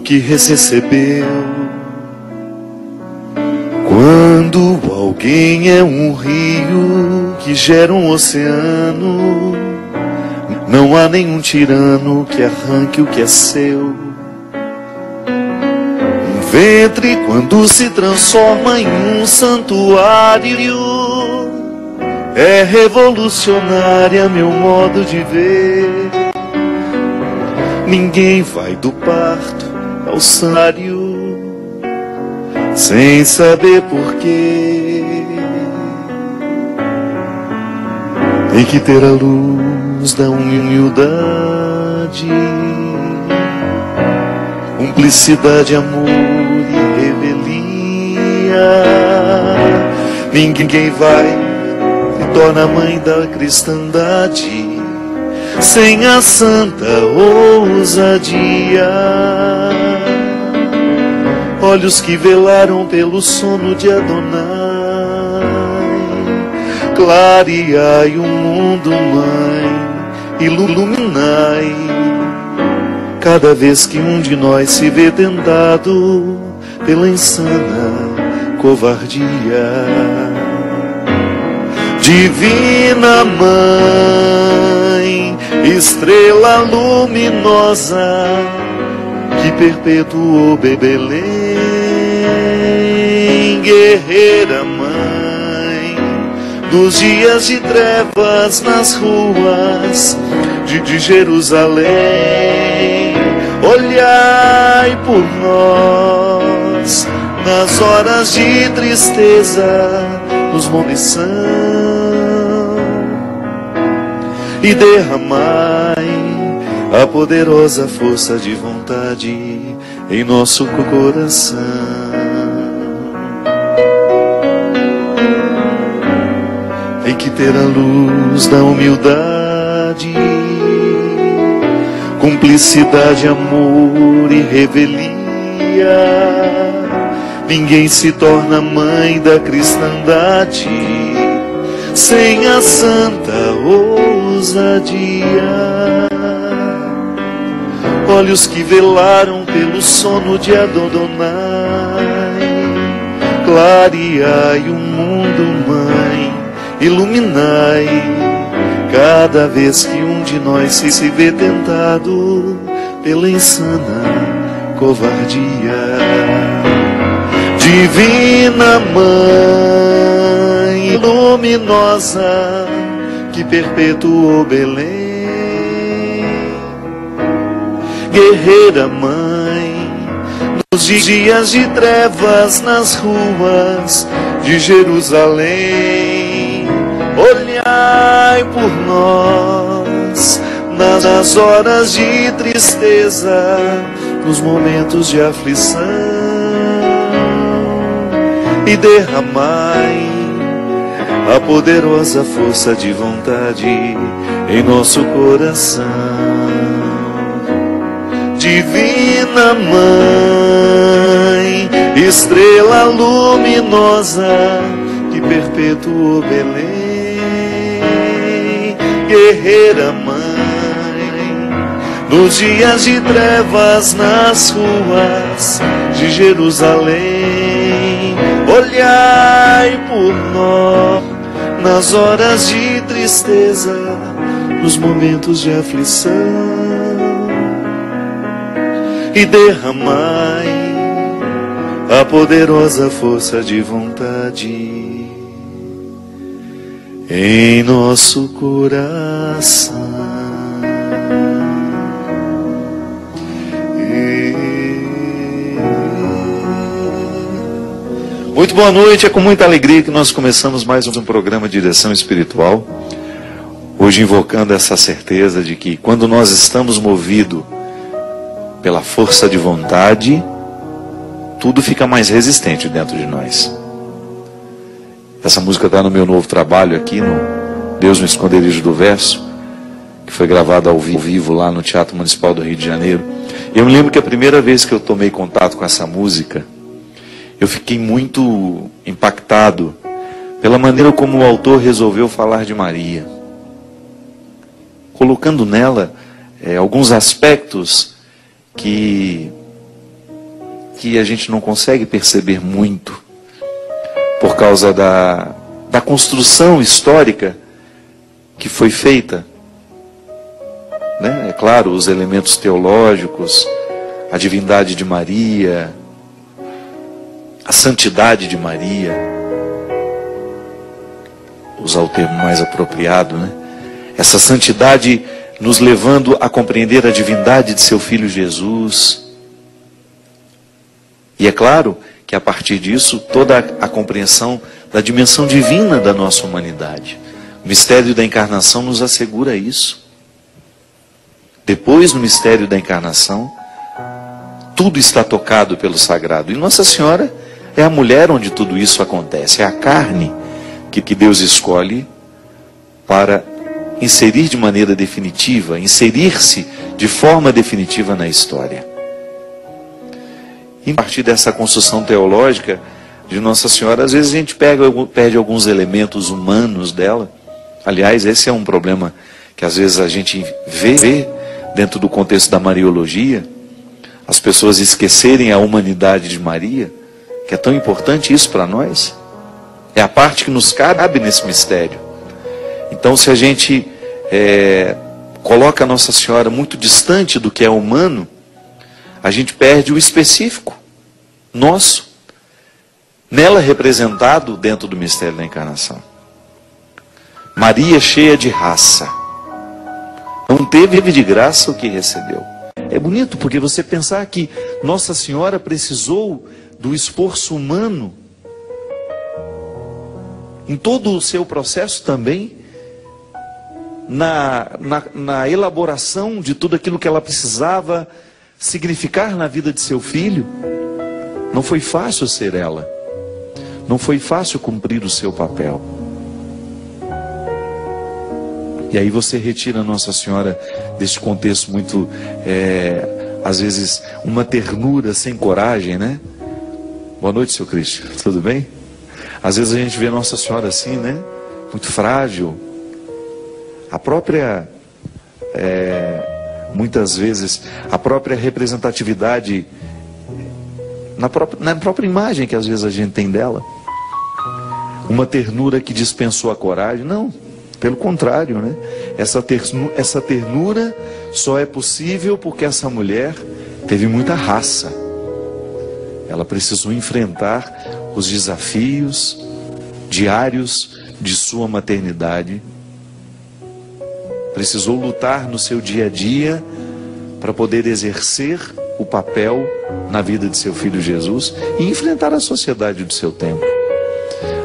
que recebeu. Quando alguém é um rio que gera um oceano, não há nenhum tirano que arranque o que é seu. Um ventre, quando se transforma em um santuário, é revolucionária meu modo de ver. Ninguém vai do parto ao santuário sem saber porquê. Tem que ter a luz da humildade, cumplicidade, amor e revelia. Ninguém vai e torna a mãe da cristandade sem a santa ousadia. Olhos que velaram pelo sono de Adonai, clareai o mundo, mãe, iluminai. Cada vez que um de nós se vê tentado pela insana covardia. Divina Mãe, estrela luminosa, que perpetuou Belém, guerreira mãe dos dias de trevas nas ruas de Jerusalém. Olhai por nós nas horas de tristeza, nos momentos e derramai a poderosa força de vontade em nosso coração. Tem que ter a luz da humildade, cumplicidade, amor e revelia. Ninguém se torna mãe da cristandade sem a santa ousadia. Olhos que velaram pelo sono de Adonai, clareai o mundo, mãe, iluminai. Cada vez que um de nós se vê tentado pela insana covardia. Divina Mãe luminosa, que perpetuou Belém, guerreira mãe nos dias de trevas nas ruas de Jerusalém. Olhai por nós nas horas de tristeza, nos momentos de aflição, e derramai a poderosa força de vontade em nosso coração. Divina Mãe, estrela luminosa, que perpetuou Belém, guerreira mãe nos dias de trevas nas ruas de Jerusalém. Olhai por nós nas horas de tristeza, nos momentos de aflição, e derramai a poderosa força de vontade em nosso coração. Muito boa noite, é com muita alegria que nós começamos mais um programa de direção espiritual. Hoje invocando essa certeza de que quando nós estamos movidos pela força de vontade, tudo fica mais resistente dentro de nós. Essa música está no meu novo trabalho aqui, no Deus no Esconderijo do Verso, que foi gravado ao vivo lá no Teatro Municipal do Rio de Janeiro. E eu me lembro que a primeira vez que eu tomei contato com essa música, eu fiquei muito impactado pela maneira como o autor resolveu falar de Maria, colocando nela alguns aspectos que que a gente não consegue perceber muito, por causa da construção histórica que foi feita, né? É claro, os elementos teológicos, a divindade de Maria, a santidade de Maria, usar o termo mais apropriado, né? Essa santidade nos levando a compreender a divindade de seu Filho Jesus. E é claro que a partir disso, toda a compreensão da dimensão divina da nossa humanidade. O mistério da encarnação nos assegura isso. Depois, no mistério da encarnação, tudo está tocado pelo sagrado. E Nossa Senhora é a mulher onde tudo isso acontece. É a carne que Deus escolhe para inserir de maneira definitiva, inserir-se de forma definitiva na história. E a partir dessa construção teológica de Nossa Senhora, às vezes a gente perde alguns elementos humanos dela. Aliás, esse é um problema que às vezes a gente vê dentro do contexto da Mariologia, as pessoas esquecerem a humanidade de Maria, que é tão importante isso para nós. É a parte que nos cabe nesse mistério. Então, se a gente coloca a Nossa Senhora muito distante do que é humano, a gente perde o específico nosso, nela representado dentro do mistério da encarnação. Maria cheia de raça, não teve de graça o que recebeu. É bonito porque você pensar que Nossa Senhora precisou do esforço humano em todo o seu processo também, na elaboração de tudo aquilo que ela precisava significar na vida de seu filho. Não foi fácil ser ela, não foi fácil cumprir o seu papel. E aí você retira Nossa Senhora desse contexto muito, às vezes, uma ternura sem coragem, né? Boa noite, seu Cristo, tudo bem? Às vezes a gente vê Nossa Senhora assim, né? Muito frágil. A própria, muitas vezes, a própria representatividade, na própria imagem que às vezes a gente tem dela. Uma ternura que dispensou a coragem. Não, pelo contrário, né? Essa ternura só é possível porque essa mulher teve muita raça. Ela precisou enfrentar os desafios diários de sua maternidade. Precisou lutar no seu dia a dia para poder exercer o papel na vida de seu filho Jesus e enfrentar a sociedade do seu tempo.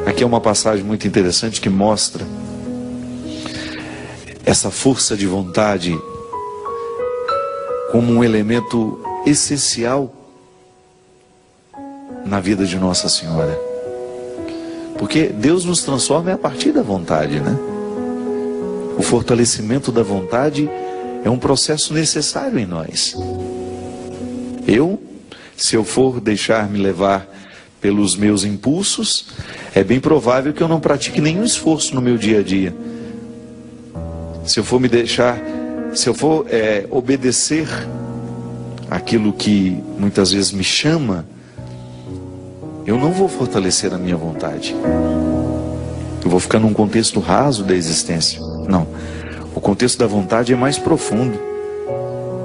Aqui é uma passagem muito interessante que mostra essa força de vontade como um elemento essencial na vida de Nossa Senhora. Porque Deus nos transforma a partir da vontade, né? O fortalecimento da vontade é um processo necessário em nós. Se eu for deixar-me levar pelos meus impulsos, é bem provável que eu não pratique nenhum esforço no meu dia a dia. Se eu for obedecer aquilo que muitas vezes me chama, eu não vou fortalecer a minha vontade. Eu vou ficar num contexto raso da existência. Não. O contexto da vontade é mais profundo.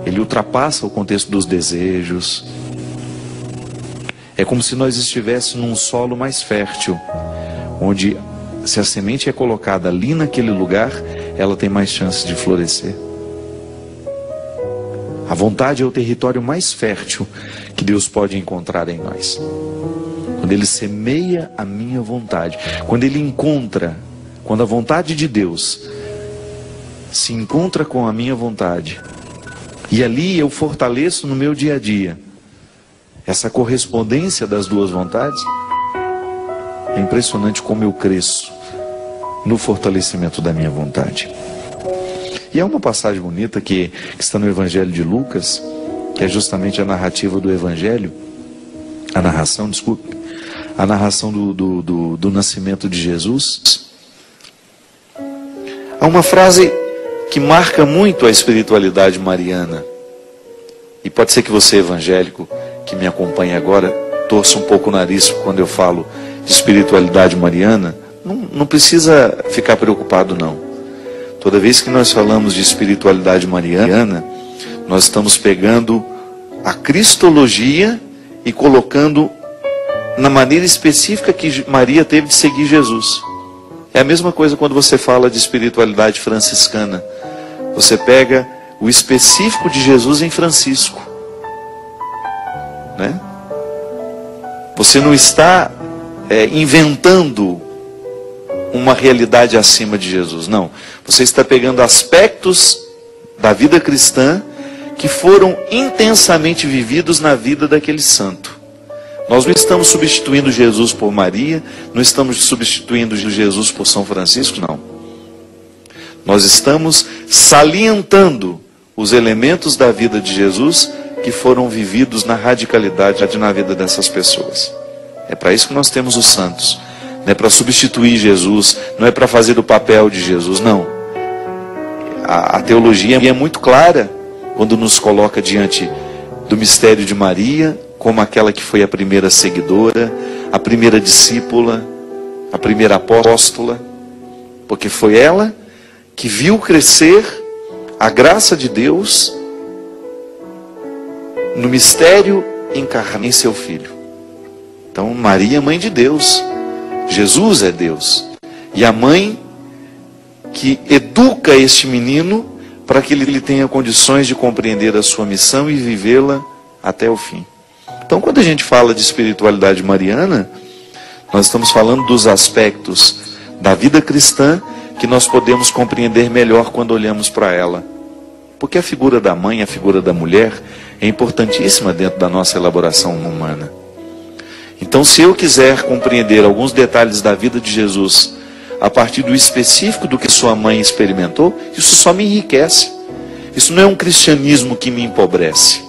Ele ultrapassa o contexto dos desejos. É como se nós estivéssemos num solo mais fértil, onde, se a semente é colocada ali naquele lugar, ela tem mais chances de florescer. A vontade é o território mais fértil que Deus pode encontrar em nós. Quando Ele semeia a minha vontade, quando a vontade de Deus se encontra com a minha vontade, e ali eu fortaleço no meu dia a dia essa correspondência das duas vontades, é impressionante como eu cresço no fortalecimento da minha vontade. E é uma passagem bonita que está no Evangelho de Lucas, que é justamente a narrativa do Evangelho, a narração do nascimento de Jesus. Há uma frase que marca muito a espiritualidade mariana, e pode ser que você, evangélico, que me acompanha agora torça um pouco o nariz quando eu falo de espiritualidade mariana, não precisa ficar preocupado não. Toda vez que nós falamos de espiritualidade mariana, nós estamos pegando a cristologia e colocando na maneira específica que Maria teve de seguir Jesus. É a mesma coisa quando você fala de espiritualidade franciscana. Você pega o específico de Jesus em Francisco, né? Você não está inventando uma realidade acima de Jesus, não. Você está pegando aspectos da vida cristã que foram intensamente vividos na vida daquele santo. Nós não estamos substituindo Jesus por Maria, não estamos substituindo Jesus por São Francisco, não. Nós estamos salientando os elementos da vida de Jesus que foram vividos na radicalidade na vida dessas pessoas. É para isso que nós temos os santos. Não é para substituir Jesus, não é para fazer o papel de Jesus, não. A teologia é muito clara quando nos coloca diante do mistério de Maria, como aquela que foi a primeira seguidora, a primeira discípula, a primeira apóstola, porque foi ela que viu crescer a graça de Deus no mistério encarnado em seu Filho. Então Maria é mãe de Deus, Jesus é Deus, e a mãe que educa este menino para que ele tenha condições de compreender a sua missão e vivê-la até o fim. Então, quando a gente fala de espiritualidade mariana, nós estamos falando dos aspectos da vida cristã que nós podemos compreender melhor quando olhamos para ela. Porque a figura da mãe, a figura da mulher, é importantíssima dentro da nossa elaboração humana. Então, se eu quiser compreender alguns detalhes da vida de Jesus a partir do específico do que sua mãe experimentou, isso só me enriquece. Isso não é um cristianismo que me empobrece.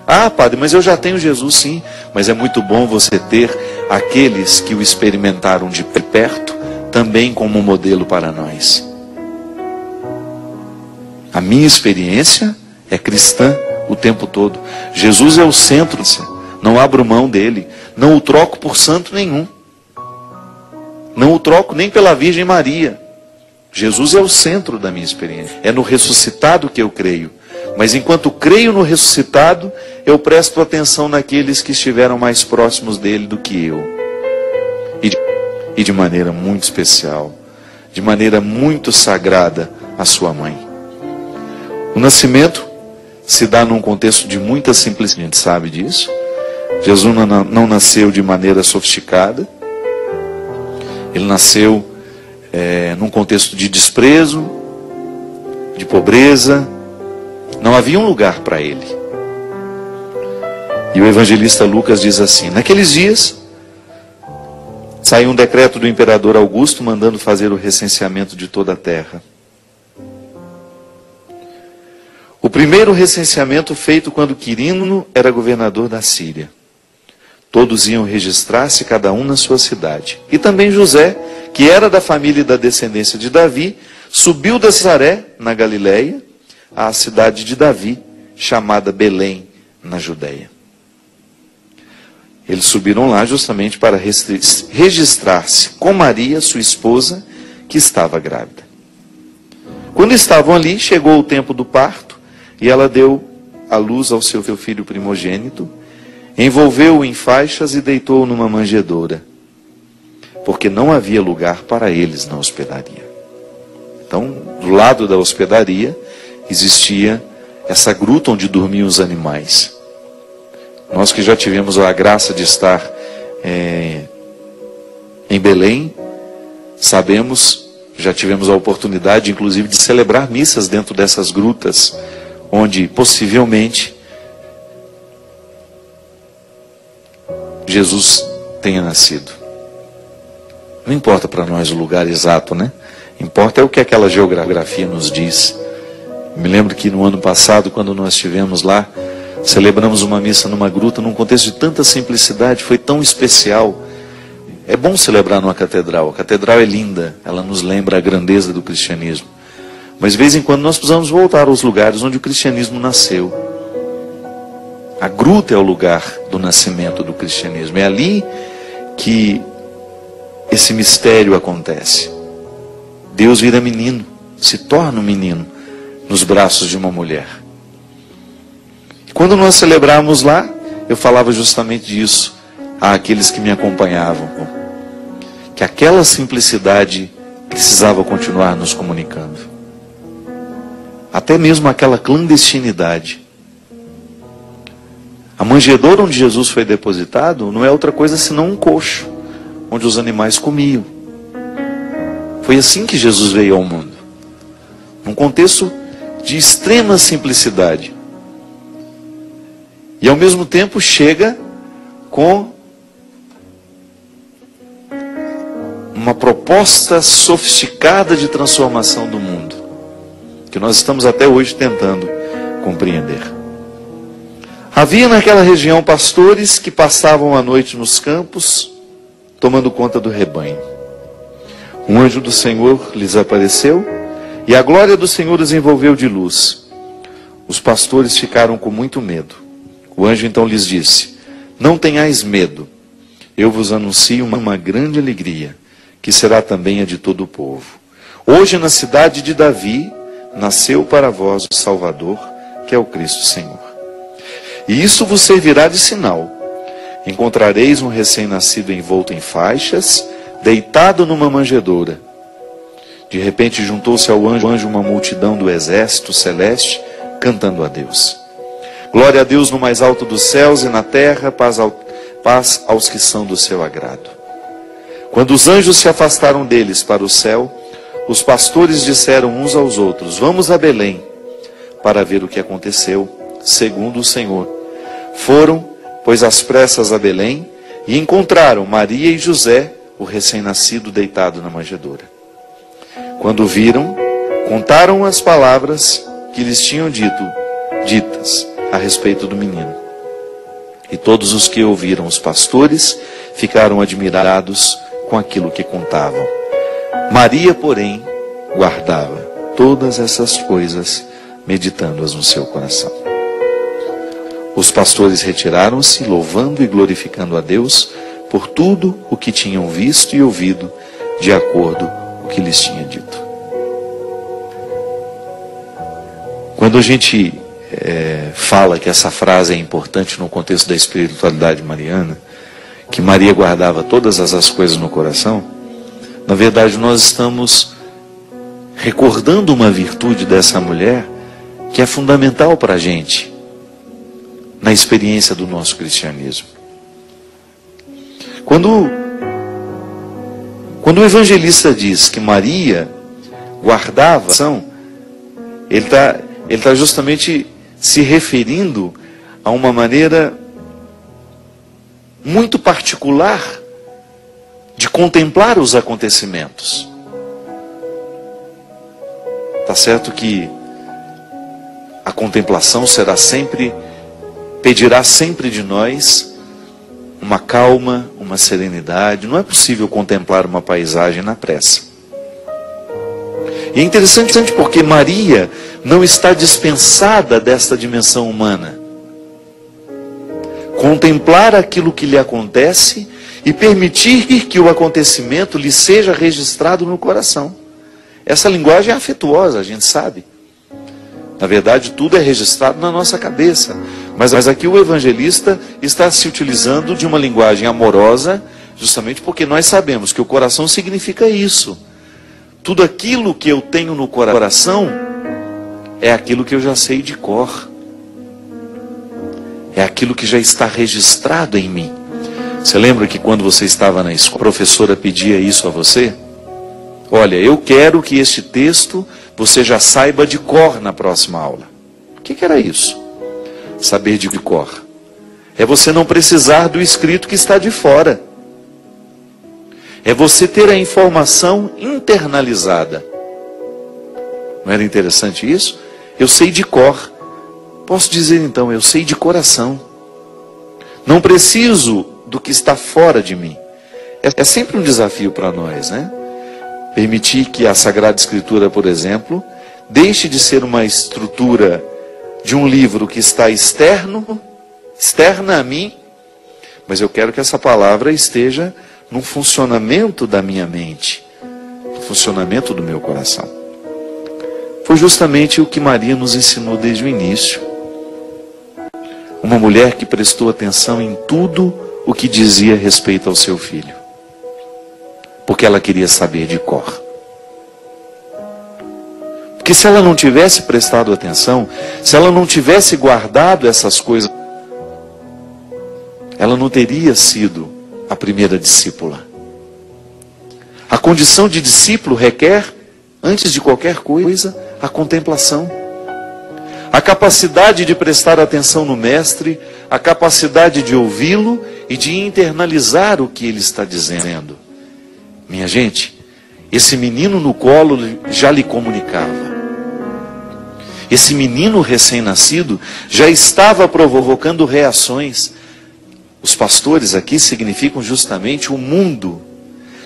Ah, padre, mas eu já tenho Jesus, sim. Mas é muito bom você ter aqueles que o experimentaram de perto também como modelo para nós. A minha experiência é cristã o tempo todo. Jesus é o centro, não abro mão dele. Não o troco por santo nenhum. Não o troco nem pela Virgem Maria. Jesus é o centro da minha experiência. É no ressuscitado que eu creio. Mas enquanto creio no ressuscitado, eu presto atenção naqueles que estiveram mais próximos dele do que eu. E de maneira muito especial, de maneira muito sagrada, a sua mãe. O nascimento se dá num contexto de muita simplicidade, a gente sabe disso. Jesus não nasceu de maneira sofisticada. Ele nasceu num contexto de desprezo, de pobreza. Não havia um lugar para ele. E o evangelista Lucas diz assim: naqueles dias, saiu um decreto do imperador Augusto mandando fazer o recenseamento de toda a terra. O primeiro recenseamento feito quando Quirino era governador da Síria. Todos iam registrar-se, cada um na sua cidade. E também José, que era da família e da descendência de Davi, subiu da Nazaré, na Galileia, à cidade de Davi, chamada Belém, na Judeia. Eles subiram lá justamente para registrar-se com Maria, sua esposa, que estava grávida. Quando estavam ali, chegou o tempo do parto, e ela deu à luz ao seu filho primogênito, envolveu-o em faixas e deitou-o numa manjedoura, porque não havia lugar para eles na hospedaria. Então, do lado da hospedaria, existia essa gruta onde dormiam os animais. Nós que já tivemos a graça de estar em Belém, sabemos, já tivemos a oportunidade, inclusive, de celebrar missas dentro dessas grutas, onde possivelmente Jesus tenha nascido. Não importa para nós o lugar exato, né? Importa é o que aquela geografia nos diz. Me lembro que no ano passado, quando nós estivemos lá, celebramos uma missa numa gruta, num contexto de tanta simplicidade, foi tão especial. É bom celebrar numa catedral. A catedral é linda, ela nos lembra a grandeza do cristianismo. Mas de vez em quando nós precisamos voltar aos lugares onde o cristianismo nasceu. A gruta é o lugar do nascimento do cristianismo. É ali que esse mistério acontece. Deus vira menino, se torna um menino nos braços de uma mulher. Quando nós celebramos lá, eu falava justamente disso àqueles que me acompanhavam, que aquela simplicidade precisava continuar nos comunicando. Até mesmo aquela clandestinidade. A manjedoura onde Jesus foi depositado não é outra coisa senão um coxo, onde os animais comiam. Foi assim que Jesus veio ao mundo. Num contexto de extrema simplicidade. E ao mesmo tempo chega com uma proposta sofisticada de transformação do mundo, que nós estamos até hoje tentando compreender. Havia naquela região pastores que passavam a noite nos campos, tomando conta do rebanho. Um anjo do Senhor lhes apareceu, e a glória do Senhor os envolveu de luz. Os pastores ficaram com muito medo. O anjo então lhes disse: não tenhais medo, eu vos anuncio uma grande alegria, que será também a de todo o povo. Hoje na cidade de Davi, nasceu para vós o Salvador, que é o Cristo Senhor. E isso vos servirá de sinal. Encontrareis um recém-nascido envolto em faixas, deitado numa manjedoura. De repente juntou-se ao anjo uma multidão do exército celeste, cantando a Deus. Glória a Deus no mais alto dos céus, e na terra paz aos que são do seu agrado. Quando os anjos se afastaram deles para o céu, os pastores disseram uns aos outros: vamos a Belém, para ver o que aconteceu, segundo o Senhor. Foram, pois, às pressas a Belém, e encontraram Maria e José, o recém-nascido, deitado na manjedoura. Quando o viram, contaram as palavras que lhes tinham ditas a respeito do menino. E todos os que ouviram os pastores ficaram admirados com aquilo que contavam. Maria, porém, guardava todas essas coisas, meditando-as no seu coração. Os pastores retiraram-se, louvando e glorificando a Deus por tudo o que tinham visto e ouvido, de acordo com o que lhes tinha dito. Quando a gente fala que essa frase é importante no contexto da espiritualidade mariana, que Maria guardava todas essas coisas no coração, na verdade nós estamos recordando uma virtude dessa mulher que é fundamental para a gente na experiência do nosso cristianismo. Quando o evangelista diz que Maria guardava, ele está justamente se referindo a uma maneira muito particular de contemplar os acontecimentos. Tá certo que a contemplação pedirá sempre de nós uma calma, uma serenidade. Não é possível contemplar uma paisagem na pressa. E é interessante porque Maria não está dispensada desta dimensão humana. Contemplar aquilo que lhe acontece e permitir que o acontecimento lhe seja registrado no coração. Essa linguagem é afetuosa, a gente sabe. Na verdade, tudo é registrado na nossa cabeça. Mas aqui o evangelista está se utilizando de uma linguagem amorosa, justamente porque nós sabemos que o coração significa isso. Tudo aquilo que eu tenho no coração é aquilo que eu já sei de cor. É aquilo que já está registrado em mim. Você lembra que quando você estava na escola, a professora pedia isso a você? Olha, eu quero que este texto você já saiba de cor na próxima aula. O que era isso? Saber de cor. É você não precisar do escrito que está de fora. É você ter a informação internalizada. Não era interessante isso? Eu sei de cor. Posso dizer então, eu sei de coração. Não preciso do que está fora de mim. É sempre um desafio para nós, né? Permitir que a Sagrada Escritura, por exemplo, deixe de ser uma estrutura de um livro que está externo externa a mim, mas eu quero que essa palavra esteja no funcionamento da minha mente, no funcionamento do meu coração. Foi justamente o que Maria nos ensinou desde o início. Uma mulher que prestou atenção em tudo o que dizia respeito ao seu filho, porque ela queria saber de cor. Porque se ela não tivesse prestado atenção, se ela não tivesse guardado essas coisas, ela não teria sido a primeira discípula. A condição de discípulo requer, antes de qualquer coisa, a contemplação. A capacidade de prestar atenção no mestre, a capacidade de ouvi-lo e de internalizar o que ele está dizendo. Minha gente, esse menino no colo já lhe comunicava. Esse menino recém-nascido já estava provocando reações. Os pastores aqui significam justamente o mundo,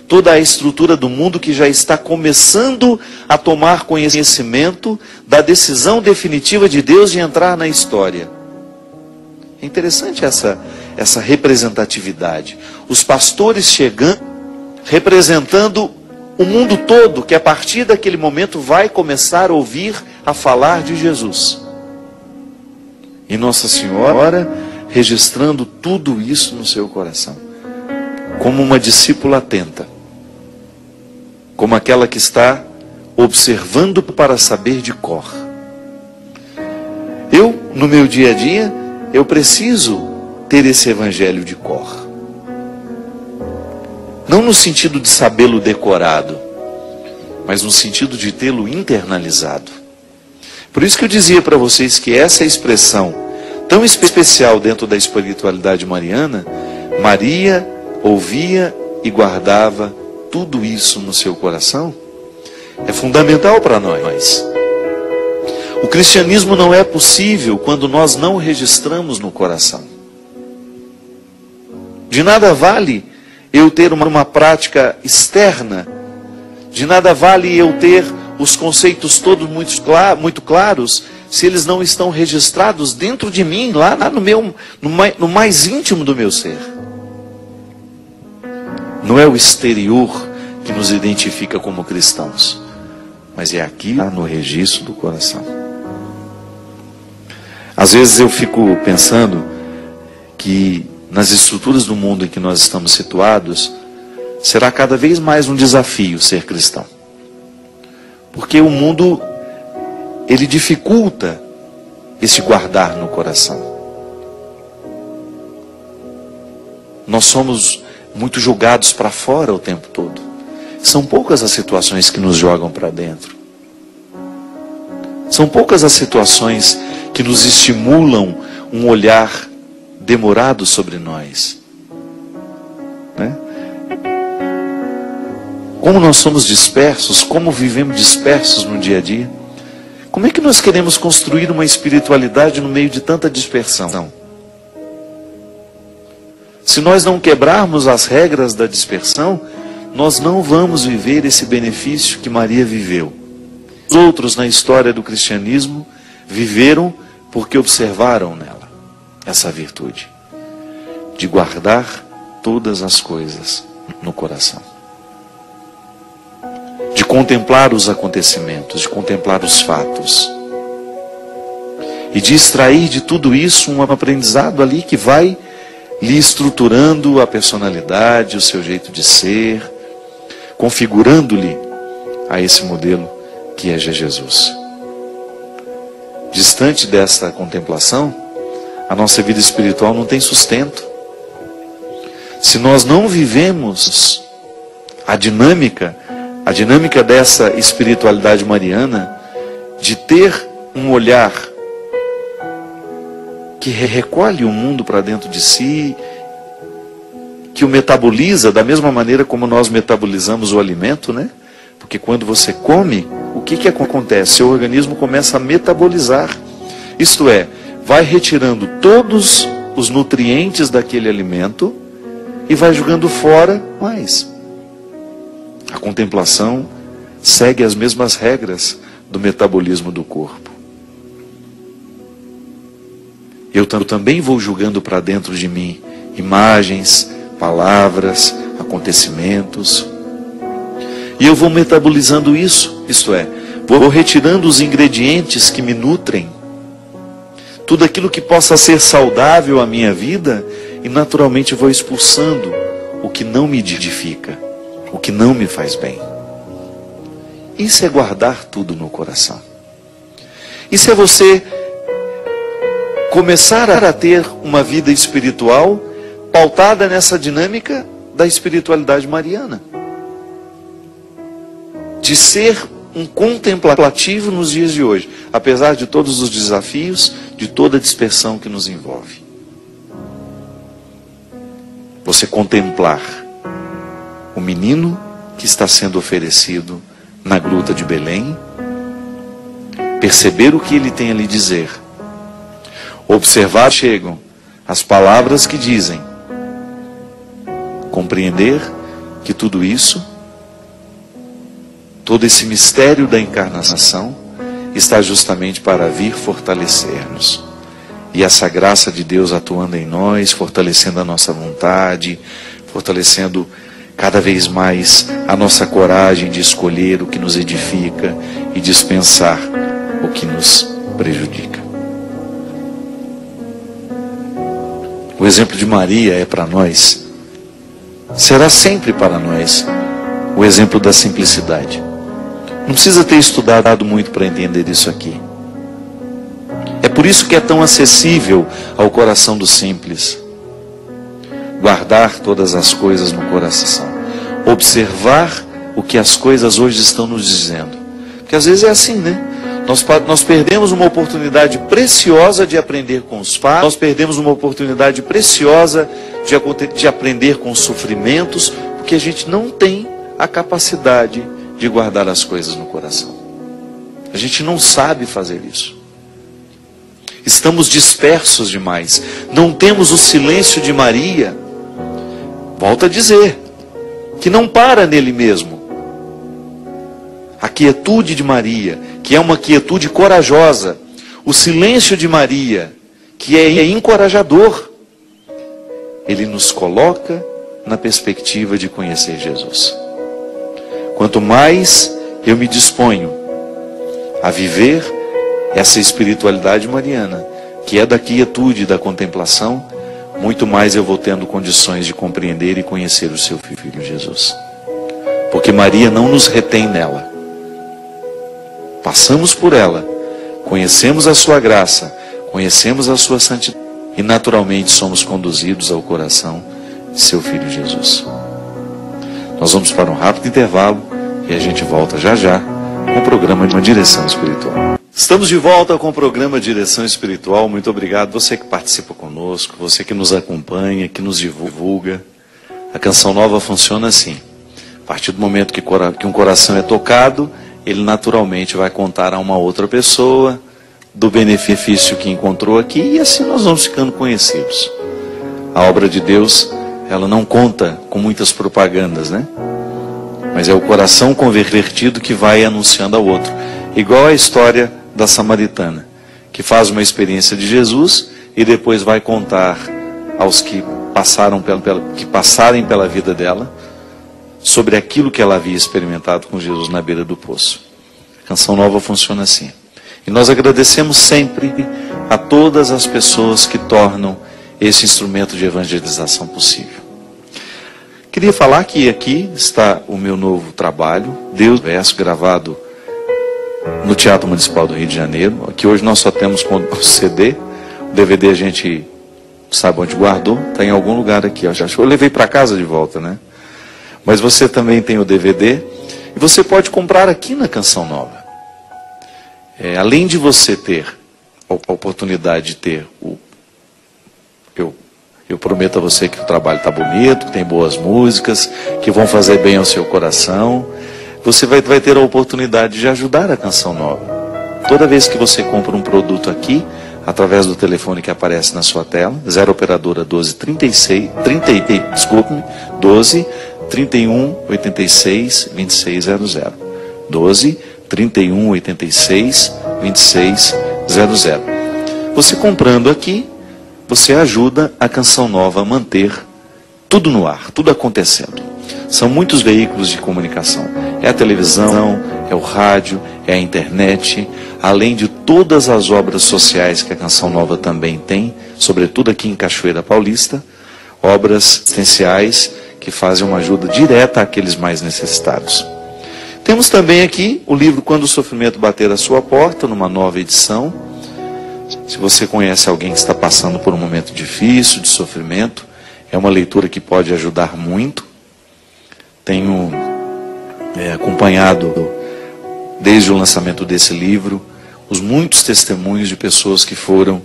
toda a estrutura do mundo que já está começando a tomar conhecimento da decisão definitiva de Deus de entrar na história. É interessante essa representatividade. Os pastores chegando, representando o mundo todo, que a partir daquele momento vai começar a ouvir a falar de Jesus. E Nossa Senhora registrando tudo isso no seu coração, como uma discípula atenta, como aquela que está observando para saber de cor. Eu, no meu dia a dia, eu preciso ter esse evangelho de cor. Não no sentido de sabê-lo decorado, mas no sentido de tê-lo internalizado. Por isso que eu dizia para vocês que essa expressão tão especial dentro da espiritualidade mariana, Maria ouvia e guardava tudo isso no seu coração, é fundamental para nós. O cristianismo não é possível quando nós não registramos no coração. De nada vale eu ter uma prática externa, de nada vale eu ter os conceitos todos muito claros, se eles não estão registrados dentro de mim, lá no mais íntimo do meu ser. Não é o exterior que nos identifica como cristãos, mas é aqui no registro do coração. Às vezes eu fico pensando que nas estruturas do mundo em que nós estamos situados, será cada vez mais um desafio ser cristão. Porque o mundo, ele dificulta esse guardar no coração. Nós somos muito jogados para fora o tempo todo. São poucas as situações que nos jogam para dentro. São poucas as situações que nos estimulam um olhar demorado sobre nós, né? Como nós somos dispersos, como vivemos dispersos no dia a dia. Como é que nós queremos construir uma espiritualidade no meio de tanta dispersão? Se nós não quebrarmos as regras da dispersão, nós não vamos viver esse benefício que Maria viveu. Os outros na história do cristianismo viveram porque observaram nela essa virtude de guardar todas as coisas no coração, de contemplar os acontecimentos, de contemplar os fatos e de extrair de tudo isso um aprendizado ali que vai lhe estruturando a personalidade, o seu jeito de ser, configurando-lhe a esse modelo que é Jesus. Distante desta contemplação, a nossa vida espiritual não tem sustento. Se nós não vivemos a dinâmica dessa espiritualidade mariana, de ter um olhar que recolhe o mundo para dentro de si, que o metaboliza da mesma maneira como nós metabolizamos o alimento, né? Porque quando você come, o que acontece? Seu organismo começa a metabolizar. Isto é, vai retirando todos os nutrientes daquele alimento e vai jogando fora mais. A contemplação segue as mesmas regras do metabolismo do corpo. eu também vou julgando para dentro de mim imagens, palavras, acontecimentos. E eu vou metabolizando isso, isto é, vou retirando os ingredientes que me nutrem, tudo aquilo que possa ser saudável à minha vida, e naturalmente vou expulsando o que não me edifica, o que não me faz bem. Isso é guardar tudo no coração. Isso é você começar a ter uma vida espiritual pautada nessa dinâmica da espiritualidade mariana. De ser um contemplativo nos dias de hoje, apesar de todos os desafios, de toda a dispersão que nos envolve. Você contemplar o menino que está sendo oferecido na gruta de Belém, perceber o que ele tem a lhe dizer, observar chegam as palavras que dizem, compreender que tudo isso, todo esse mistério da encarnação está justamente para vir fortalecer-nos. E essa graça de Deus atuando em nós, fortalecendo a nossa vontade, fortalecendo cada vez mais a nossa coragem de escolher o que nos edifica e dispensar o que nos prejudica. O exemplo de Maria é para nós, será sempre para nós, o exemplo da simplicidade. Não precisa ter estudado muito para entender isso aqui. É por isso que é tão acessível ao coração do simples. Guardar todas as coisas no coração. Observar o que as coisas hoje estão nos dizendo. Porque às vezes é assim, né? Nós perdemos uma oportunidade preciosa de aprender com os pais. Nós perdemos uma oportunidade preciosa de aprender com os sofrimentos. Porque a gente não tem a capacidade de guardar as coisas no coração. A gente não sabe fazer isso. Estamos dispersos demais. Não temos o silêncio de Maria. Volto a dizer, que não para nele mesmo. A quietude de Maria, que é uma quietude corajosa. O silêncio de Maria, que é encorajador. Ele nos coloca na perspectiva de conhecer Jesus. Quanto mais eu me disponho a viver essa espiritualidade mariana, que é da quietude e da contemplação, muito mais eu vou tendo condições de compreender e conhecer o seu Filho Jesus. Porque Maria não nos retém nela. Passamos por ela, conhecemos a sua graça, conhecemos a sua santidade e naturalmente somos conduzidos ao coração de seu Filho Jesus. Nós vamos para um rápido intervalo e a gente volta já já com o programa de uma direção espiritual. Estamos de volta com o programa Direção Espiritual. Muito obrigado, você que participa conosco, você que nos acompanha, que nos divulga. A Canção Nova funciona assim. A partir do momento que um coração é tocado, ele naturalmente vai contar a uma outra pessoa do benefício que encontrou aqui, e assim nós vamos ficando conhecidos. A obra de Deus, ela não conta com muitas propagandas, né? Mas é o coração convertido que vai anunciando ao outro. Igual a história da samaritana, que faz uma experiência de Jesus e depois vai contar aos que passarem pela vida dela sobre aquilo que ela havia experimentado com Jesus na beira do poço. A Canção Nova funciona assim. E nós agradecemos sempre a todas as pessoas que tornam esse instrumento de evangelização possível. Queria falar que aqui está o meu novo trabalho, Deus Verso, gravado no Teatro Municipal do Rio de Janeiro. Aqui hoje nós só temos o CD, o DVD a gente sabe onde guardou, está em algum lugar aqui. Eu levei para casa de volta, né? Mas você também tem o DVD e você pode comprar aqui na Canção Nova. Além de você ter a oportunidade de ter eu prometo a você que o trabalho está bonito, que tem boas músicas, que vão fazer bem ao seu coração. Você vai ter a oportunidade de ajudar a Canção Nova. Toda vez que você compra um produto aqui, através do telefone que aparece na sua tela, 0 operadora 12 31 86 2600. 12 31 86 2600. Você comprando aqui, você ajuda a Canção Nova a manter tudo no ar, tudo acontecendo. São muitos veículos de comunicação. É a televisão, é o rádio, é a internet, além de todas as obras sociais que a Canção Nova também tem, sobretudo aqui em Cachoeira Paulista, obras essenciais que fazem uma ajuda direta àqueles mais necessitados. Temos também aqui o livro Quando o Sofrimento Bater à Sua Porta, numa nova edição. Se você conhece alguém que está passando por um momento difícil, de sofrimento, é uma leitura que pode ajudar muito. Tenho acompanhado, desde o lançamento desse livro, os muitos testemunhos de pessoas que foram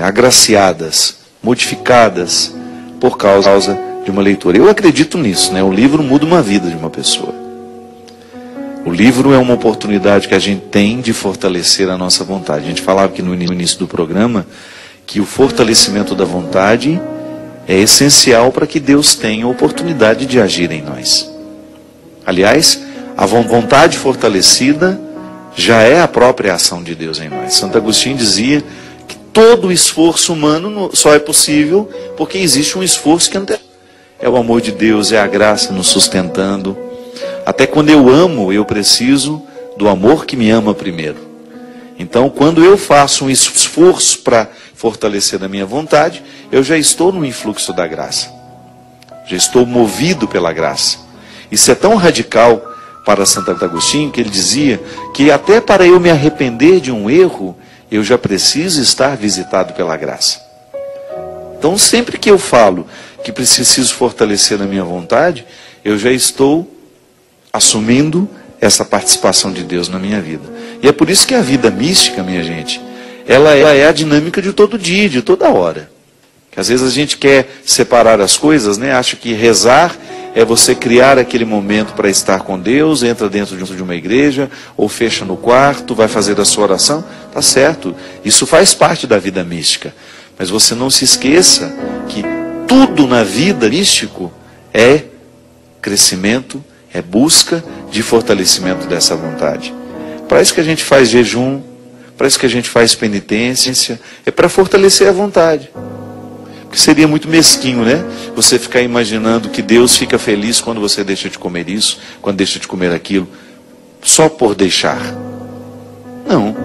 agraciadas, modificadas por causa de uma leitura. Eu acredito nisso, né? O livro muda uma vida de uma pessoa. O livro é uma oportunidade que a gente tem de fortalecer a nossa vontade. A gente falava aqui no início do programa que o fortalecimento da vontade é essencial para que Deus tenha a oportunidade de agir em nós. Aliás, a vontade fortalecida já é a própria ação de Deus em nós. Santo Agostinho dizia que todo o esforço humano só é possível porque existe um esforço que antecede. É o amor de Deus, é a graça nos sustentando. Até quando eu amo, eu preciso do amor que me ama primeiro. Então, quando eu faço um esforço para fortalecer a minha vontade, eu já estou no influxo da graça. Já estou movido pela graça. Isso é tão radical para Santo Agostinho, que ele dizia que até para eu me arrepender de um erro, eu já preciso estar visitado pela graça. Então, sempre que eu falo que preciso fortalecer a minha vontade, eu já estou assumindo essa participação de Deus na minha vida. E é por isso que a vida mística, minha gente, ela é a dinâmica de todo dia, de toda hora. Que às vezes a gente quer separar as coisas, né? Acha que rezar é você criar aquele momento para estar com Deus, entra dentro de uma igreja, ou fecha no quarto, vai fazer a sua oração. Tá certo, isso faz parte da vida mística. Mas você não se esqueça que tudo na vida místico é crescimento, é busca de fortalecimento dessa vontade. Para isso que a gente faz jejum, para isso que a gente faz penitência, é para fortalecer a vontade. Porque seria muito mesquinho, né? Você ficar imaginando que Deus fica feliz quando você deixa de comer isso, quando deixa de comer aquilo, só por deixar. Não.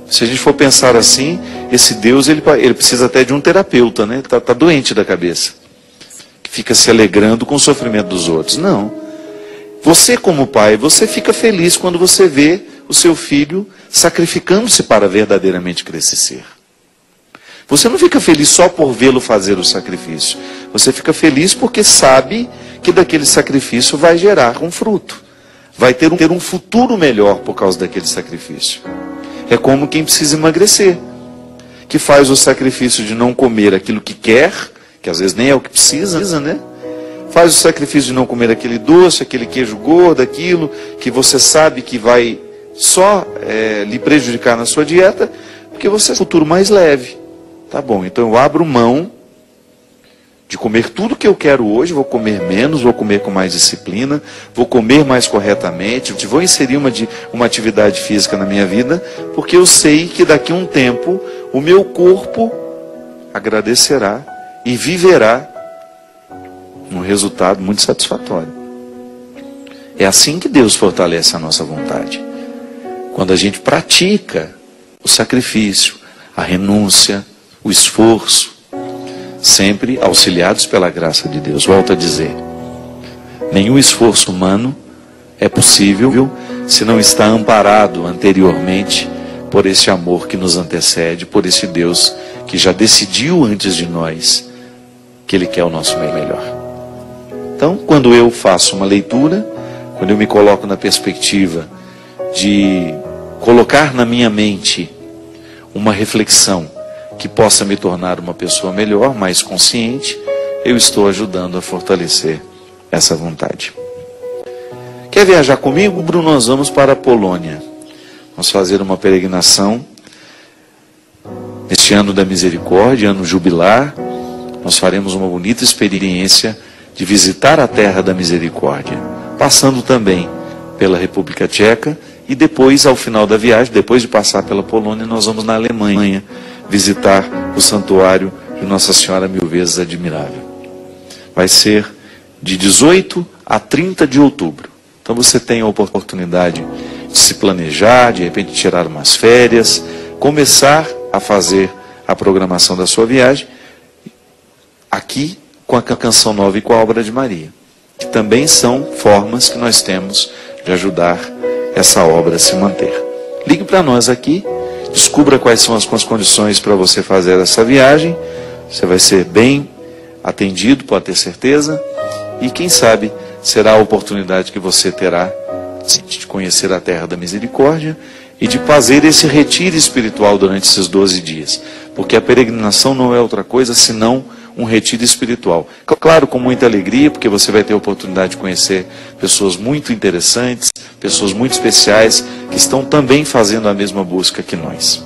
Se a gente for pensar assim, esse Deus, ele precisa até de um terapeuta, né? Tá doente da cabeça. Que fica se alegrando com o sofrimento dos outros. Não. Você como pai, você fica feliz quando você vê o seu filho sacrificando-se para verdadeiramente crescer. Você não fica feliz só por vê-lo fazer o sacrifício. Você fica feliz porque sabe que daquele sacrifício vai gerar um fruto. Vai ter um futuro melhor por causa daquele sacrifício. É como quem precisa emagrecer, que faz o sacrifício de não comer aquilo que quer, que às vezes nem é o que precisa, né? Faz o sacrifício de não comer aquele doce, aquele queijo gordo, aquilo que você sabe que vai só lhe prejudicar na sua dieta, porque você tem um futuro mais leve. Tá bom, então eu abro mão de comer tudo que eu quero hoje, vou comer menos, vou comer com mais disciplina, vou comer mais corretamente, vou inserir uma atividade física na minha vida, porque eu sei que daqui a um tempo o meu corpo agradecerá e viverá um resultado muito satisfatório. É assim que Deus fortalece a nossa vontade. Quando a gente pratica o sacrifício, a renúncia, o esforço, sempre auxiliados pela graça de Deus. Volto a dizer, nenhum esforço humano é possível se não está amparado anteriormente por esse amor que nos antecede, por esse Deus que já decidiu antes de nós que Ele quer o nosso melhor. Então, quando eu faço uma leitura, quando eu me coloco na perspectiva de colocar na minha mente uma reflexão que possa me tornar uma pessoa melhor, mais consciente, eu estou ajudando a fortalecer essa vontade. Quer viajar comigo, Bruno? Nós vamos para a Polônia. Vamos fazer uma peregrinação neste ano da misericórdia, ano jubilar. Nós faremos uma bonita experiência de visitar a terra da misericórdia, passando também pela República Tcheca, e depois, ao final da viagem, depois de passar pela Polônia, nós vamos na Alemanha visitar o santuário de Nossa Senhora Mil Vezes Admirável. Vai ser de 18 a 30 de outubro. Então você tem a oportunidade de se planejar, de repente tirar umas férias, começar a fazer a programação da sua viagem aqui com a Canção Nova e com a Obra de Maria, que também são formas que nós temos de ajudar essa obra a se manter. Ligue para nós aqui, descubra quais são as condições para você fazer essa viagem. Você vai ser bem atendido, pode ter certeza, e quem sabe será a oportunidade que você terá de conhecer a Terra da Misericórdia e de fazer esse retiro espiritual durante esses 12 dias, porque a peregrinação não é outra coisa senão um retiro espiritual. Claro, com muita alegria, porque você vai ter a oportunidade de conhecer pessoas muito interessantes, pessoas muito especiais, que estão também fazendo a mesma busca que nós.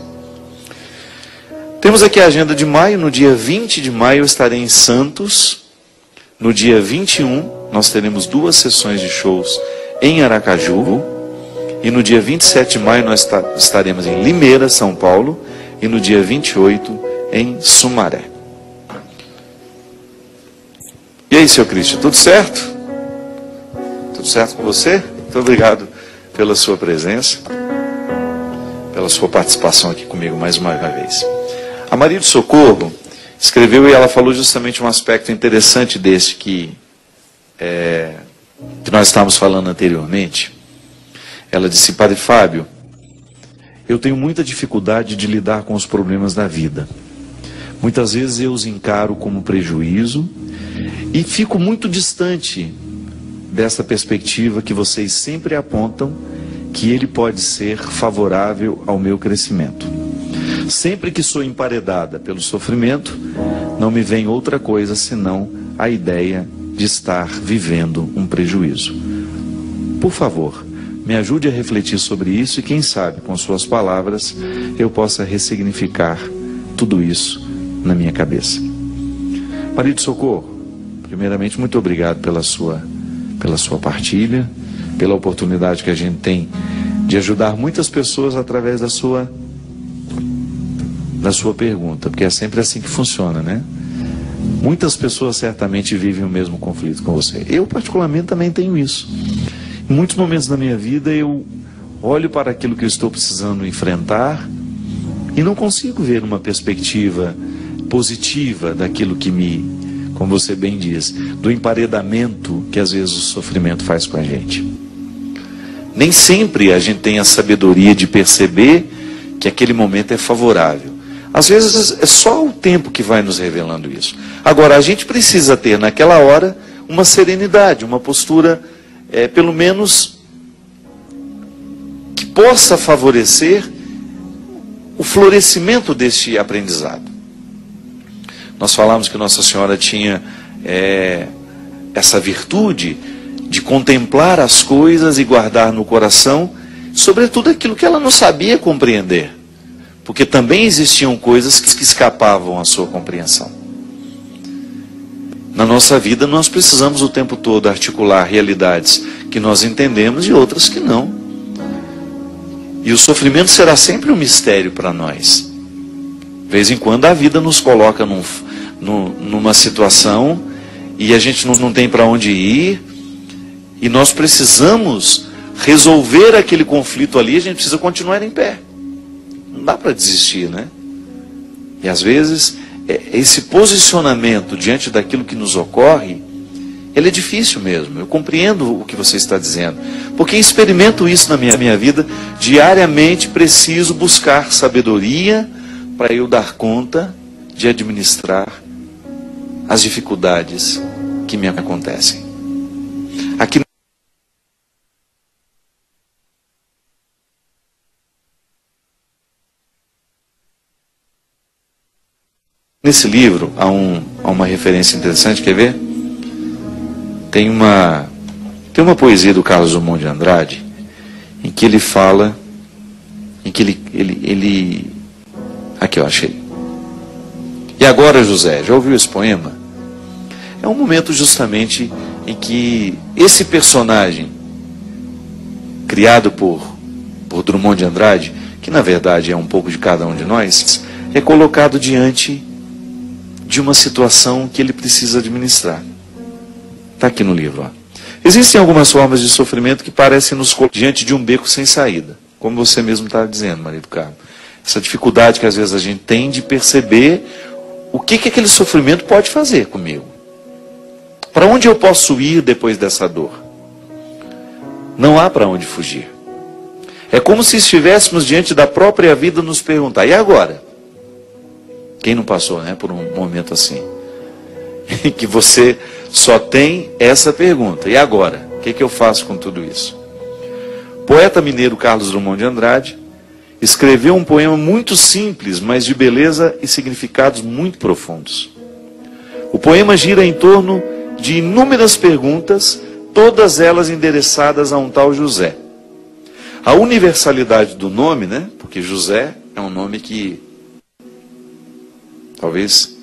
Temos aqui a agenda de maio. No dia 20 de maio eu estarei em Santos. No dia 21 nós teremos 2 sessões de shows em Aracaju. E no dia 27 de maio nós estaremos em Limeira, São Paulo. E no dia 28 em Sumaré. E aí, seu Cristian, tudo certo? Tudo certo com você? Muito obrigado pela sua presença, pela sua participação aqui comigo mais uma vez. A Maria do Socorro escreveu e ela falou justamente um aspecto interessante desse que nós estávamos falando anteriormente. Ela disse: Padre Fábio, eu tenho muita dificuldade de lidar com os problemas da vida. Muitas vezes eu os encaro como prejuízo e fico muito distante dessa perspectiva que vocês sempre apontam, que ele pode ser favorável ao meu crescimento. Sempre que sou emparedada pelo sofrimento, não me vem outra coisa senão a ideia de estar vivendo um prejuízo. Por favor, me ajude a refletir sobre isso e quem sabe, com suas palavras, eu possa ressignificar tudo isso na minha cabeça. Maria do Socorro, primeiramente, muito obrigado pela sua partilha, pela oportunidade que a gente tem de ajudar muitas pessoas através da sua pergunta, porque é sempre assim que funciona, né? Muitas pessoas certamente vivem o mesmo conflito com você. Eu, particularmente, também tenho isso. Em muitos momentos da minha vida, eu olho para aquilo que eu estou precisando enfrentar e não consigo ver uma perspectiva positiva daquilo que como você bem diz, do emparedamento que às vezes o sofrimento faz com a gente. Nem sempre a gente tem a sabedoria de perceber que aquele momento é favorável. Às vezes é só o tempo que vai nos revelando isso. Agora, a gente precisa ter naquela hora uma serenidade, uma postura, pelo menos, que possa favorecer o florescimento deste aprendizado. Nós falamos que Nossa Senhora tinha essa virtude de contemplar as coisas e guardar no coração, sobretudo aquilo que ela não sabia compreender. Porque também existiam coisas que escapavam à sua compreensão. Na nossa vida nós precisamos o tempo todo articular realidades que nós entendemos e outras que não. E o sofrimento será sempre um mistério para nós. De vez em quando a vida nos coloca numa situação e a gente não tem para onde ir. E nós precisamos resolver aquele conflito ali, a gente precisa continuar em pé. Não dá para desistir, né? E às vezes, esse posicionamento diante daquilo que nos ocorre, ele é difícil mesmo. Eu compreendo o que você está dizendo. Porque experimento isso na minha vida. Diariamente preciso buscar sabedoria para eu dar conta de administrar as dificuldades que me acontecem. Aqui nesse livro há uma referência interessante, quer ver? Tem uma poesia do Carlos Drummond de Andrade em que ele fala, em que ele aqui eu achei. E agora, José, já ouviu esse poema? É um momento justamente em que esse personagem criado por Drummond de Andrade, que na verdade é um pouco de cada um de nós, é colocado diante de uma situação que ele precisa administrar. Está aqui no livro. Ó. Existem algumas formas de sofrimento que parecem nos colocar diante de um beco sem saída. Como você mesmo está dizendo, marido Carlos. Essa dificuldade que às vezes a gente tem de perceber o que aquele sofrimento pode fazer comigo. Para onde eu posso ir depois dessa dor? Não há para onde fugir. É como se estivéssemos diante da própria vida nos perguntar, e agora? Quem não passou, né, por um momento assim? Em que você só tem essa pergunta, e agora? O que eu faço com tudo isso? O poeta mineiro Carlos Drummond de Andrade escreveu um poema muito simples, mas de beleza e significados muito profundos. O poema gira em torno de inúmeras perguntas, todas elas endereçadas a um tal José. A universalidade do nome, né? Porque José é um nome que talvez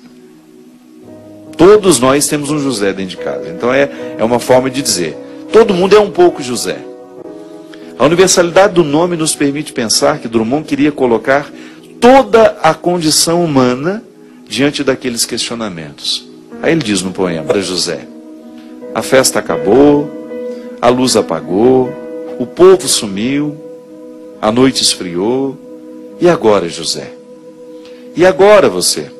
todos nós temos um José dentro de casa. Então é uma forma de dizer, todo mundo é um pouco José. A universalidade do nome nos permite pensar que Drummond queria colocar toda a condição humana diante daqueles questionamentos. Aí ele diz no poema, para José, a festa acabou, a luz apagou, o povo sumiu, a noite esfriou, e agora, José? E agora você?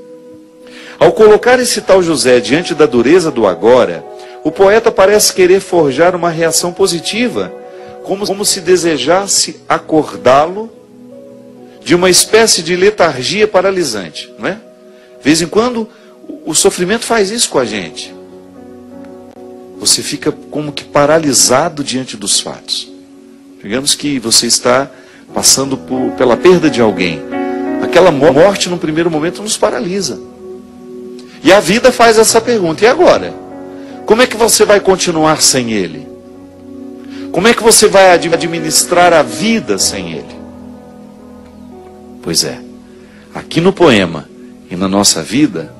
Ao colocar esse tal José diante da dureza do agora, o poeta parece querer forjar uma reação positiva, como se desejasse acordá-lo de uma espécie de letargia paralisante, não é? De vez em quando, o sofrimento faz isso com a gente. Você fica como que paralisado diante dos fatos. Digamos que você está passando pela perda de alguém. Aquela morte, no primeiro momento, nos paralisa. E a vida faz essa pergunta, e agora? Como é que você vai continuar sem ele? Como é que você vai administrar a vida sem ele? Pois é, aqui no poema e na nossa vida,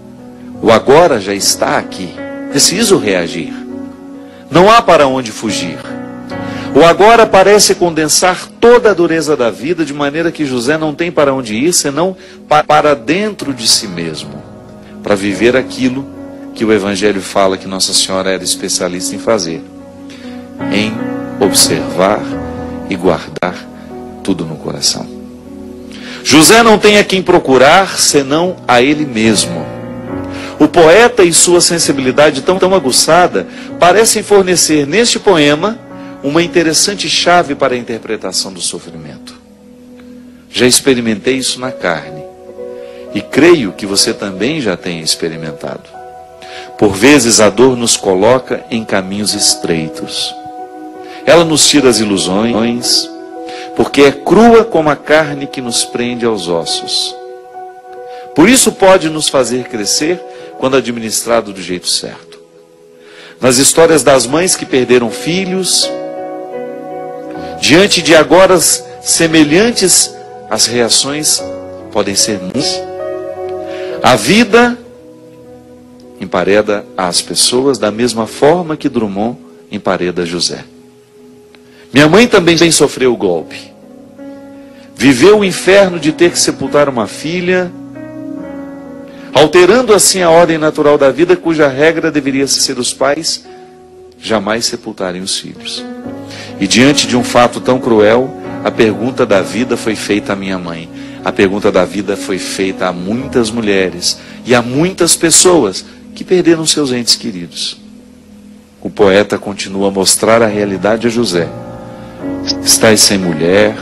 o agora já está aqui. Preciso reagir. Não há para onde fugir. O agora parece condensar toda a dureza da vida, de maneira que José não tem para onde ir, senão para dentro de si mesmo, para viver aquilo que o Evangelho fala que Nossa Senhora era especialista em fazer, em observar e guardar tudo no coração. José não tem a quem procurar, senão a ele mesmo. O poeta e sua sensibilidade tão aguçada parecem fornecer neste poema uma interessante chave para a interpretação do sofrimento. Já experimentei isso na carne, e creio que você também já tenha experimentado. Por vezes a dor nos coloca em caminhos estreitos. Ela nos tira as ilusões, porque é crua como a carne que nos prende aos ossos. Por isso pode nos fazer crescer quando administrado do jeito certo. Nas histórias das mães que perderam filhos, diante de agoras semelhantes, as reações podem ser muitas. A vida empareda as pessoas da mesma forma que Drummond empareda José. Minha mãe também sofreu o golpe. Viveu o inferno de ter que sepultar uma filha, alterando assim a ordem natural da vida, cuja regra deveria ser os pais jamais sepultarem os filhos. E diante de um fato tão cruel, a pergunta da vida foi feita à minha mãe. A pergunta da vida foi feita a muitas mulheres e a muitas pessoas que perderam seus entes queridos. O poeta continua a mostrar a realidade a José. Estás sem mulher,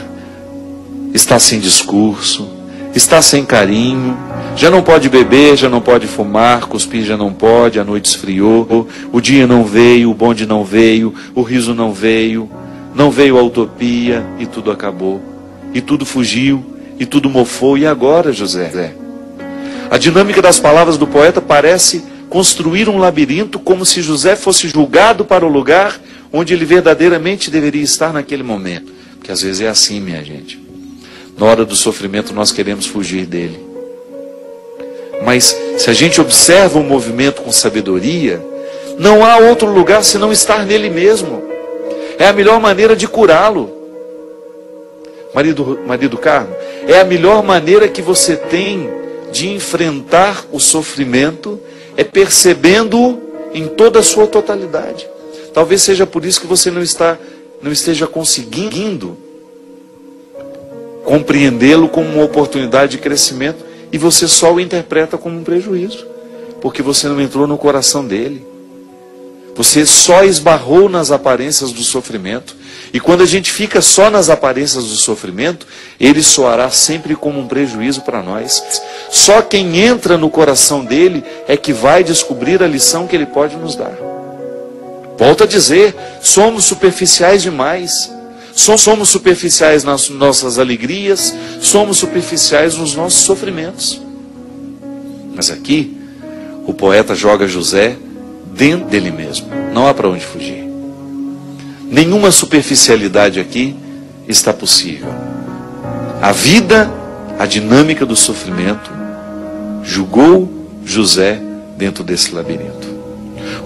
está sem discurso, está sem carinho, já não pode beber, já não pode fumar, cuspir já não pode, a noite esfriou, o dia não veio, o bonde não veio, o riso não veio a utopia e tudo acabou, e tudo fugiu, e tudo mofou, e agora, José? A dinâmica das palavras do poeta parece construir um labirinto como se José fosse julgado para o lugar onde ele verdadeiramente deveria estar naquele momento. Porque às vezes é assim, minha gente. Na hora do sofrimento nós queremos fugir dele. Mas se a gente observa o movimento com sabedoria, não há outro lugar senão estar nele mesmo. É a melhor maneira de curá-lo. Marido Carmo, é a melhor maneira que você tem de enfrentar o sofrimento é percebendo-o em toda a sua totalidade. Talvez seja por isso que você não esteja conseguindo compreendê-lo como uma oportunidade de crescimento e você só o interpreta como um prejuízo, porque você não entrou no coração dele. Você só esbarrou nas aparências do sofrimento. E quando a gente fica só nas aparências do sofrimento, ele soará sempre como um prejuízo para nós. Só quem entra no coração dele é que vai descobrir a lição que ele pode nos dar. Volto a dizer, somos superficiais demais. Somos superficiais nas nossas alegrias, somos superficiais nos nossos sofrimentos. Mas aqui, o poeta joga José dentro dele mesmo. Não há para onde fugir. Nenhuma superficialidade aqui está possível. A vida, a dinâmica do sofrimento, julgou José dentro desse labirinto.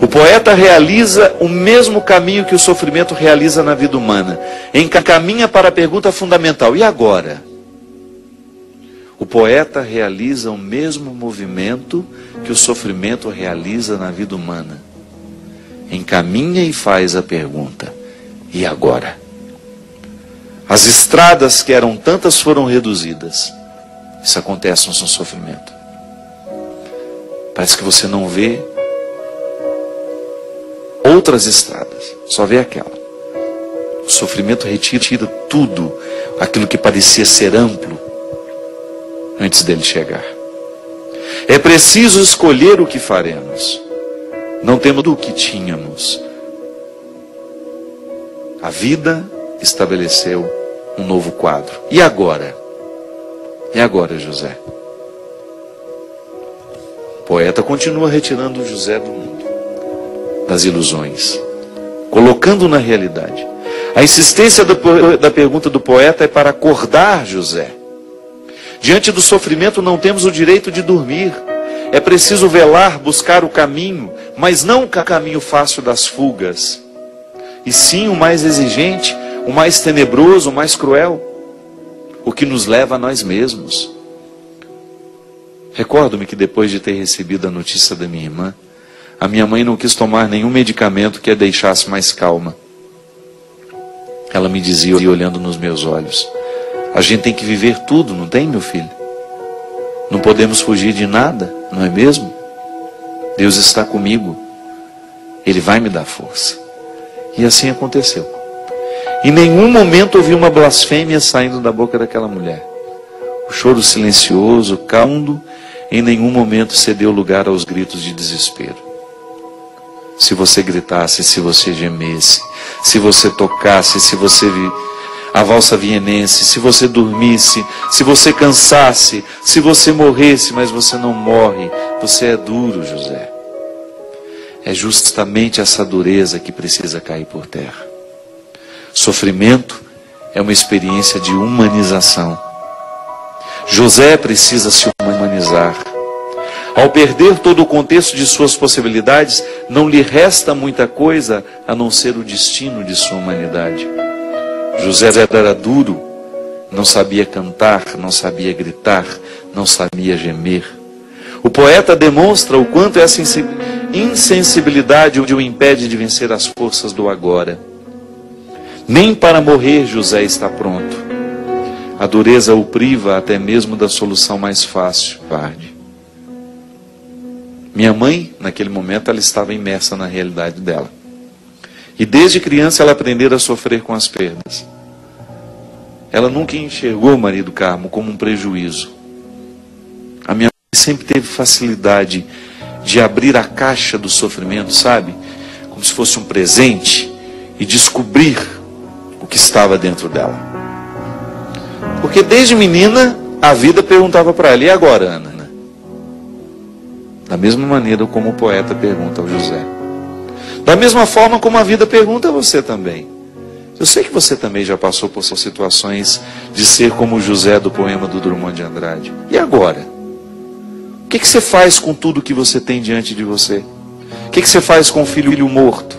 O poeta realiza o mesmo caminho que o sofrimento realiza na vida humana. Encaminha para a pergunta fundamental: e agora? O poeta realiza o mesmo movimento que o sofrimento realiza na vida humana. Encaminha e faz a pergunta: e agora? As estradas que eram tantas foram reduzidas. Isso acontece no seu sofrimento. Parece que você não vê outras estradas, só vê aquela. O sofrimento retira tudo aquilo que parecia ser amplo antes dele chegar. É preciso escolher o que faremos. Não temos do que tínhamos. A vida estabeleceu um novo quadro. E agora? E agora, José? O poeta continua retirando José do mundo, das ilusões, colocando na realidade. A insistência da pergunta do poeta é para acordar José. Diante do sofrimento não temos o direito de dormir. É preciso velar, buscar o caminho, mas não o caminho fácil das fugas, e sim o mais exigente, o mais tenebroso, o mais cruel, o que nos leva a nós mesmos. Recordo-me que depois de ter recebido a notícia da minha irmã, a minha mãe não quis tomar nenhum medicamento que a deixasse mais calma. Ela me dizia, olhando nos meus olhos: a gente tem que viver tudo, não tem, meu filho? Não podemos fugir de nada, não é mesmo? Deus está comigo. Ele vai me dar força. E assim aconteceu. Em nenhum momento ouvi uma blasfêmia saindo da boca daquela mulher. O choro silencioso, calmo, em nenhum momento cedeu lugar aos gritos de desespero. Se você gritasse, se você gemesse, se você tocasse, se você a valsa vienense, se você dormisse, se você cansasse, se você morresse, mas você não morre, você é duro, José. É justamente essa dureza que precisa cair por terra. Sofrimento é uma experiência de humanização. José precisa se humanizar. Ao perder todo o contexto de suas possibilidades, não lhe resta muita coisa a não ser o destino de sua humanidade. José era duro, não sabia cantar, não sabia gritar, não sabia gemer. O poeta demonstra o quanto essa insensibilidade o impede de vencer as forças do agora. Nem para morrer José está pronto. A dureza o priva até mesmo da solução mais fácil. Minha mãe, naquele momento, ela estava imersa na realidade dela. E desde criança ela aprendeu a sofrer com as perdas. Ela nunca enxergou o marido Carmo como um prejuízo. A minha mãe sempre teve facilidade de abrir a caixa do sofrimento, sabe? Como se fosse um presente, e descobrir o que estava dentro dela. Porque desde menina, a vida perguntava para ela: e agora, Ana? Da mesma maneira como o poeta pergunta ao José. Da mesma forma como a vida pergunta a você também. Eu sei que você também já passou por situações de ser como o José do poema do Drummond de Andrade. E agora? O que você faz com tudo que você tem diante de você? O que você faz com o filho morto?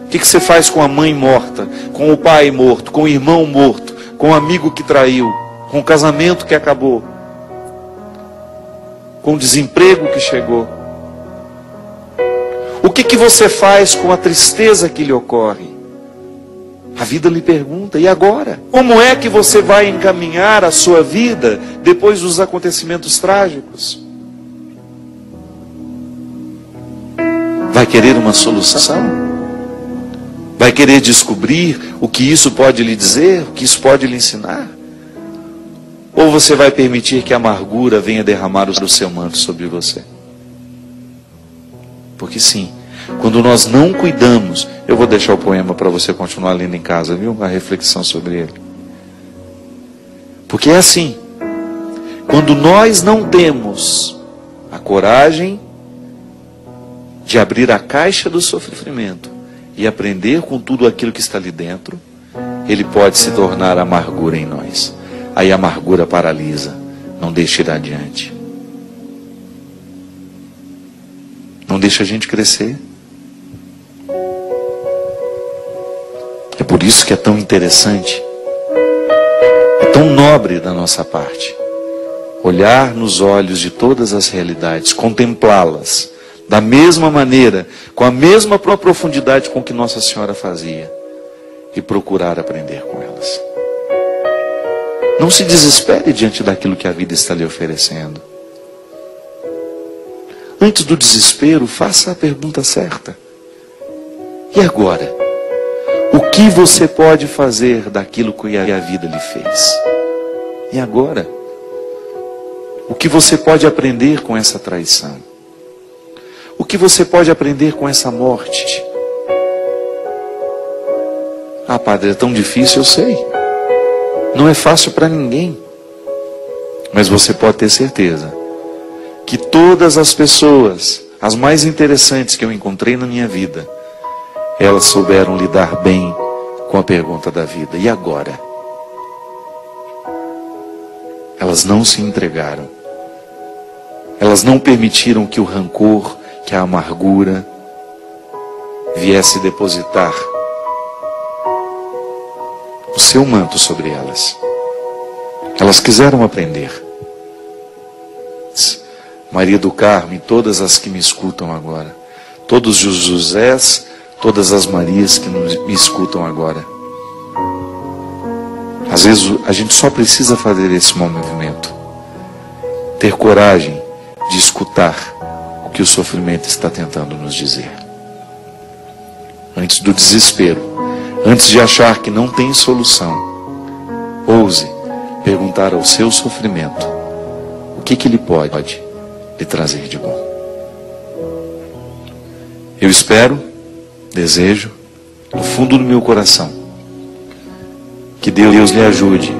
O que você faz com a mãe morta? Com o pai morto? Com o irmão morto? Com o amigo que traiu? Com o casamento que acabou? com o desemprego que chegou? O que você faz com a tristeza que lhe ocorre? A vida lhe pergunta, e agora? Como é que você vai encaminhar a sua vida depois dos acontecimentos trágicos? Vai querer uma solução? Vai querer descobrir o que isso pode lhe dizer, o que isso pode lhe ensinar? Ou você vai permitir que a amargura venha derramar o seu manto sobre você? Porque sim, quando nós não cuidamos, eu vou deixar o poema para você continuar lendo em casa, viu? A reflexão sobre ele. Porque é assim, quando nós não temos a coragem de abrir a caixa do sofrimento e aprender com tudo aquilo que está ali dentro, ele pode se tornar amargura em nós. Aí a amargura paralisa, não deixa ir adiante. Não deixa a gente crescer. É por isso que é tão interessante, é tão nobre da nossa parte, olhar nos olhos de todas as realidades, contemplá-las, da mesma maneira, com a mesma profundidade com que Nossa Senhora fazia, e procurar aprender com elas. Não se desespere diante daquilo que a vida está lhe oferecendo. Antes do desespero, faça a pergunta certa. E agora? O que você pode fazer daquilo que a vida lhe fez? E agora? O que você pode aprender com essa traição? O que você pode aprender com essa morte? Ah, padre, é tão difícil, eu sei. Não é fácil para ninguém. Mas você pode ter certeza que todas as pessoas, as mais interessantes que eu encontrei na minha vida, elas souberam lidar bem com a pergunta da vida. E agora? Elas não se entregaram. Elas não permitiram que o rancor, que a amargura viesse depositar o seu manto sobre elas. Elas quiseram aprender. Maria do Carmo e todas as que me escutam agora, todos os Josés, todas as Marias que me escutam agora, às vezes a gente só precisa fazer esse movimento, ter coragem de escutar o que o sofrimento está tentando nos dizer. Antes do desespero, antes de achar que não tem solução, ouse perguntar ao seu sofrimento o que ele pode lhe trazer de bom. Eu espero, desejo, no fundo do meu coração, que Deus lhe ajude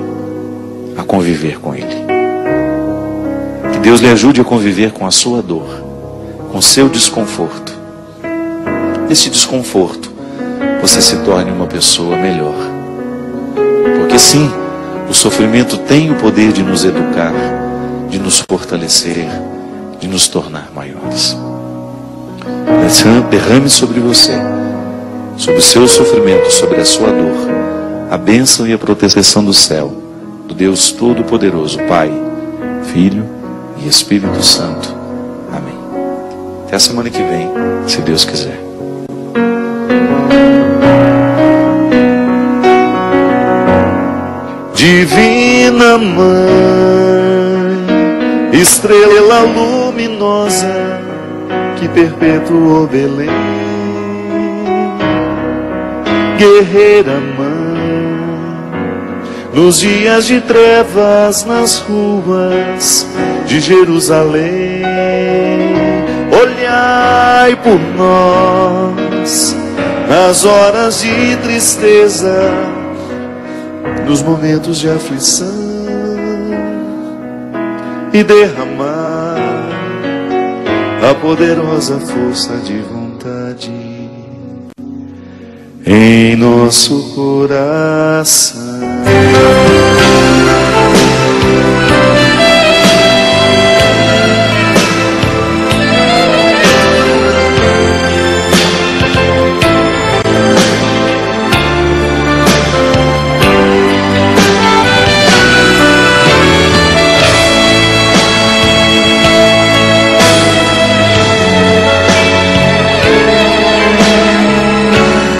a conviver com Ele. Que Deus lhe ajude a conviver com a sua dor, com o seu desconforto. Nesse desconforto, você se torne uma pessoa melhor. Porque sim, o sofrimento tem o poder de nos educar, de nos fortalecer, de nos tornar maiores. Derrame sobre você, sobre o seu sofrimento, sobre a sua dor, a bênção e a proteção do céu, do Deus Todo-Poderoso, Pai, Filho e Espírito Santo. Amém. Até a semana que vem, se Deus quiser. Divina Mãe, estrela luminosa que perpetuou Belém, guerreira Mãe, nos dias de trevas nas ruas de Jerusalém, olhai por nós nas horas de tristeza, nos momentos de aflição, e derramar a poderosa força de vontade em nosso coração.